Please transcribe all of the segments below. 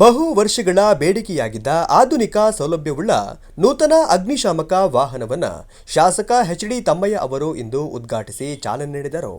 ಬಹು ವರ್ಷಗಳ ಬೇಡಿಕೆಯಾಗಿದ್ದ ಆಧುನಿಕ ಸೌಲಭ್ಯವುಳ್ಳ ನೂತನ ಅಗ್ನಿಶಾಮಕ ವಾಹನವನ್ನು ಶಾಸಕ ಎಚ್.ಡಿ. ತಮ್ಮಯ್ಯ ಅವರು ಇಂದು ಉದ್ಘಾಟಿಸಿ ಚಾಲನೆ ನೀಡಿದರು.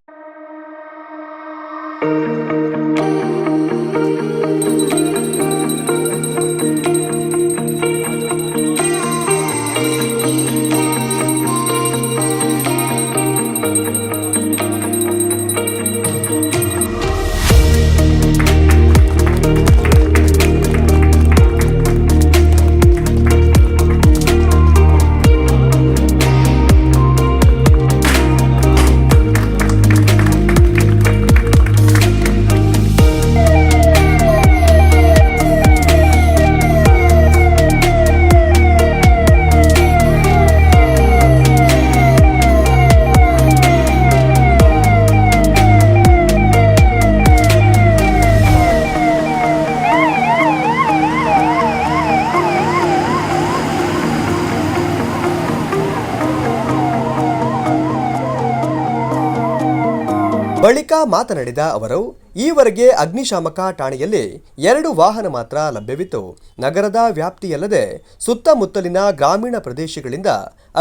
ಬಳಿಕ ಮಾತನಾಡಿದ ಅವರು, ಈವರೆಗೆ ಅಗ್ನಿಶಾಮಕ ಠಾಣೆಯಲ್ಲಿ 2 ವಾಹನ ಮಾತ್ರ ಲಭ್ಯವಿತ್ತು. ನಗರದ ವ್ಯಾಪ್ತಿಯಲ್ಲದೆ ಸುತ್ತಮುತ್ತಲಿನ ಗ್ರಾಮೀಣ ಪ್ರದೇಶಗಳಿಂದ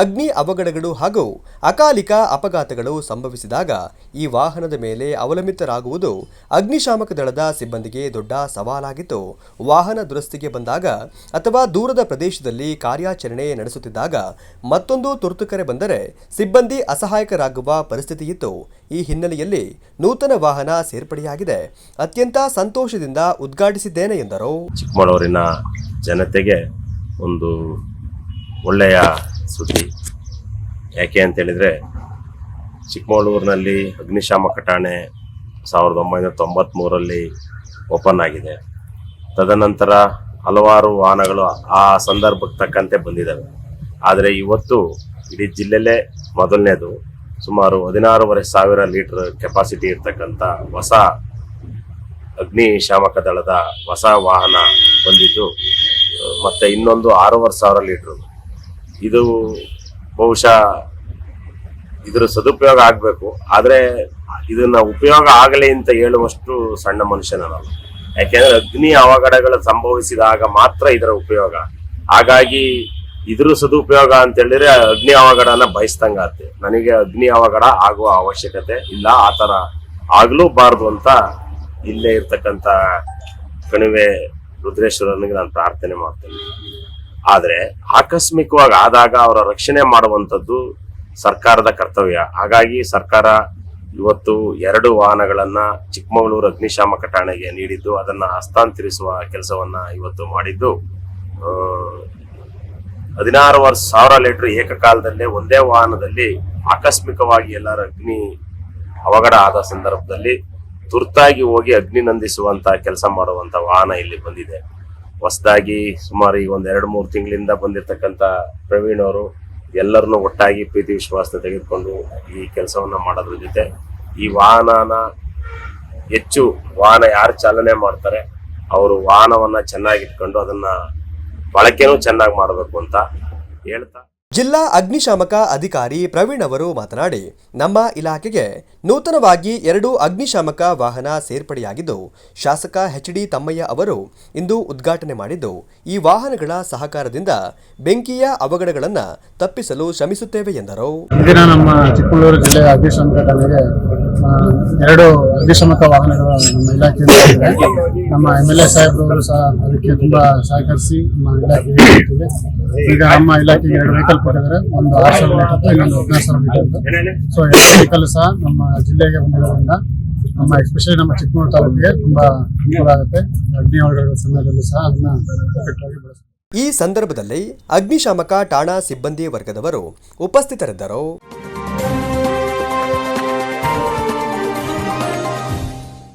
ಅಗ್ನಿ ಅವಘಡಗಳು ಹಾಗೂ ಅಕಾಲಿಕ ಅಪಘಾತಗಳು ಸಂಭವಿಸಿದಾಗ ಈ ವಾಹನದ ಮೇಲೆ ಅವಲಂಬಿತರಾಗುವುದು ಅಗ್ನಿಶಾಮಕ ದಳದ ಸಿಬ್ಬಂದಿಗೆ ದೊಡ್ಡ ಸವಾಲಾಗಿತ್ತು. ವಾಹನ ದುರಸ್ತಿಗೆ ಬಂದಾಗ ಅಥವಾ ದೂರದ ಪ್ರದೇಶದಲ್ಲಿ ಕಾರ್ಯಾಚರಣೆ ನಡೆಸುತ್ತಿದ್ದಾಗ ಮತ್ತೊಂದು ತುರ್ತು ಕರೆ ಬಂದರೆ ಸಿಬ್ಬಂದಿ ಅಸಹಾಯಕರಾಗುವ ಪರಿಸ್ಥಿತಿ ಇತ್ತು. ಈ ಹಿನ್ನೆಲೆಯಲ್ಲಿ ನೂತನ ವಾಹನ ಸೇರ್ಪಡೆಯಾಗಿದೆ. ಅತ್ಯಂತ ಸಂತೋಷದಿಂದ ಉದ್ಘಾಟಿಸಿದ್ದೇನೆ ಎಂದರು. ಚಿಕ್ಕಮಗಳೂರಿನ ಜನತೆಗೆ ಒಂದು ಒಳ್ಳೆಯ ಸುದ್ದಿ. ಯಾಕೆ ಅಂತ ಹೇಳಿದ್ರೆ, ಚಿಕ್ಕಮಗಳೂರಿನಲ್ಲಿ ಅಗ್ನಿಶಾಮಕ ಠಾಣೆ 1993ರಲ್ಲಿ ಓಪನ್ ಆಗಿದೆ. ತದನಂತರ ಹಲವಾರು ವಾಹನಗಳು ಆ ಸಂದರ್ಭಕ್ಕೆ ತಕ್ಕಂತೆ ಬಂದಿದ್ದಾವೆ. ಆದರೆ ಇವತ್ತು ಇಡೀ ಜಿಲ್ಲೆಯಲ್ಲೇ ಮೊದಲನೇದು ಸುಮಾರು 16,500 ಲೀಟರ್ ಕೆಪಾಸಿಟಿ ಇರ್ತಕ್ಕಂಥ ಹೊಸ ಅಗ್ನಿಶಾಮಕ ದಳದ ಹೊಸ ವಾಹನ ಬಂದಿದ್ದು, ಮತ್ತು ಇನ್ನೊಂದು 6,500 ಲೀಟ್ರು. ಇದು ಬಹುಶಃ ಇದರ ಸದುಪಯೋಗ ಆಗಬೇಕು. ಆದರೆ ಇದನ್ನ ಉಪಯೋಗ ಆಗಲಿ ಅಂತ ಹೇಳುವಷ್ಟು ಸಣ್ಣ ಮನುಷ್ಯನಲ್ಲ. ಯಾಕೆಂದ್ರೆ ಅಗ್ನಿ ಅವಘಡಗಳು ಸಂಭವಿಸಿದಾಗ ಮಾತ್ರ ಇದರ ಉಪಯೋಗ. ಹಾಗಾಗಿ ಇದ್ರ ಸದುಪಯೋಗ ಅಂತ ಹೇಳಿದ್ರೆ ಅಗ್ನಿ ಅವಘಡನ ಬಯಸ್ದಂಗಾಗುತ್ತೆ. ನನಗೆ ಅಗ್ನಿ ಅವಘಡ ಆಗುವ ಅವಶ್ಯಕತೆ ಇಲ್ಲ, ಆ ಥರ ಆಗ್ಲೂಬಾರ್ದು ಅಂತ ಇಲ್ಲೇ ಇರ್ತಕ್ಕಂಥ ಕಣಿವೆ ರುದ್ರೇಶ್ವರನಿಗೆ ನಾನು ಪ್ರಾರ್ಥನೆ ಮಾಡ್ತೇನೆ. ಆದರೆ ಆಕಸ್ಮಿಕವಾಗಿ ಆದಾಗ ಅವರ ರಕ್ಷಣೆ ಮಾಡುವಂಥದ್ದು ಸರ್ಕಾರದ ಕರ್ತವ್ಯ. ಹಾಗಾಗಿ ಸರ್ಕಾರ ಇವತ್ತು 2 ವಾಹನಗಳನ್ನ ಚಿಕ್ಕಮಗಳೂರು ಅಗ್ನಿಶಾಮಕ ಠಾಣೆಗೆ ನೀಡಿದ್ದು, ಅದನ್ನ ಹಸ್ತಾಂತರಿಸುವ ಕೆಲಸವನ್ನ ಇವತ್ತು ಮಾಡಿದ್ದು. 16,000 ಲೀಟರ್ ಏಕಕಾಲದಲ್ಲೇ ಒಂದೇ ವಾಹನದಲ್ಲಿ ಆಕಸ್ಮಿಕವಾಗಿ ಎಲ್ಲರ ಅಗ್ನಿ ಅವಘಡ ಆದ ಸಂದರ್ಭದಲ್ಲಿ ತುರ್ತಾಗಿ ಹೋಗಿ ಅಗ್ನಿ ನಂದಿಸುವಂತ ಕೆಲಸ ಮಾಡುವಂತ ವಾಹನ ಇಲ್ಲಿ ಬಂದಿದೆ. ಹೊಸದಾಗಿ ಸುಮಾರು ಈಗ 1-2-3 ತಿಂಗಳಿಂದ ಬಂದಿರತಕ್ಕಂಥ ಪ್ರವೀಣ್ ಅವರು ಎಲ್ಲರನ್ನೂ ಒಟ್ಟಾಗಿ ಪ್ರೀತಿ ವಿಶ್ವಾಸ ತೆಗೆದುಕೊಂಡು ಈ ಕೆಲಸವನ್ನ ಮಾಡೋದ್ರ ಜೊತೆ ಈ ವಾಹನ ಯಾರು ಚಾಲನೆ ಮಾಡ್ತಾರೆ ಅವರು ವಾಹನವನ್ನ ಚೆನ್ನಾಗಿಟ್ಕೊಂಡು ಅದನ್ನ ಬಳಕೆನೂ ಚೆನ್ನಾಗಿ ಮಾಡಬೇಕು ಅಂತ ಹೇಳ್ತಾ, ಜಿಲ್ಲಾ ಅಗ್ನಿಶಾಮಕ ಅಧಿಕಾರಿ ಪ್ರವೀಣ್ ಅವರು ಮಾತನಾಡಿ, ನಮ್ಮ ಇಲಾಖೆಗೆ ನೂತನವಾಗಿ 2 ಅಗ್ನಿಶಾಮಕ ವಾಹನ ಸೇರ್ಪಡೆಯಾಗಿದ್ದು, ಶಾಸಕ ಎಚ್.ಡಿ. ತಮ್ಮಯ್ಯ ಅವರು ಇಂದು ಉದ್ಘಾಟನೆ ಮಾಡಿದ್ದು, ಈ ವಾಹನಗಳ ಸಹಕಾರದಿಂದ ಬೆಂಕಿಯ ಅವಘಡಗಳನ್ನು ತಪ್ಪಿಸಲು ಶ್ರಮಿಸುತ್ತೇವೆ ಎಂದರು. ಇಂದಿನ ನಮ್ಮ ಚಿಕ್ಕಮಗಳೂರು ಜಿಲ್ಲೆಯ ಅಗ್ನಿಶಾಮಕ ಠಾಣೆಗೆ 2 ಅಗ್ನಿಶಾಮಕ ವಾಹನಗಳು ನಮ್ಮ ಇಲಾಖೆಯಿಂದ ನಮ್ಮ MLA ಸಾಹೇಬರು ಸಹ ಅದಕ್ಕೆ ತುಂಬಾ ಸಹಕರಿಸಿ ನಮ್ಮ ಇಲಾಖೆಗೆ ಈಗ ನಮ್ಮ ಇಲಾಖೆಗೆ 2 ವೆಹಿಕಲ್ ಕೊಟ್ಟಿದ್ದಾರೆ. ಒಂದು 6,000 ಲೀಟರ್, ಇನ್ನೊಂದು 14,000 ಲೀಟರ್. ಸೊ 2 ವೆಹಿಕಲ್ ಸಹ ನಮ್ಮ ಜಿಲ್ಲೆಗೆ ಬಂದಿರೋದ್ರಿಂದ ನಮ್ಮ ಎಸ್ಪೆಷಲಿ ನಮ್ಮ ಚಿಕ್ಕಮಗಳೂರು ತಾಲೂಕಿಗೆ ತುಂಬಾ ಅನುಕೂಲ ಆಗುತ್ತೆ. ಅಗ್ನಿ ಅವಘಡಗಳ ಸಮಯದಲ್ಲೂ ಸಹ ಅದನ್ನ ಎಫೆಕ್ಟಿವ್ ಬಳಸ್ತಾರೆ. ಈ ಸಂದರ್ಭದಲ್ಲಿ ಅಗ್ನಿಶಾಮಕ ಠಾಣಾ ಸಿಬ್ಬಂದಿ ವರ್ಗದವರು ಉಪಸ್ಥಿತರಿದ್ದರು.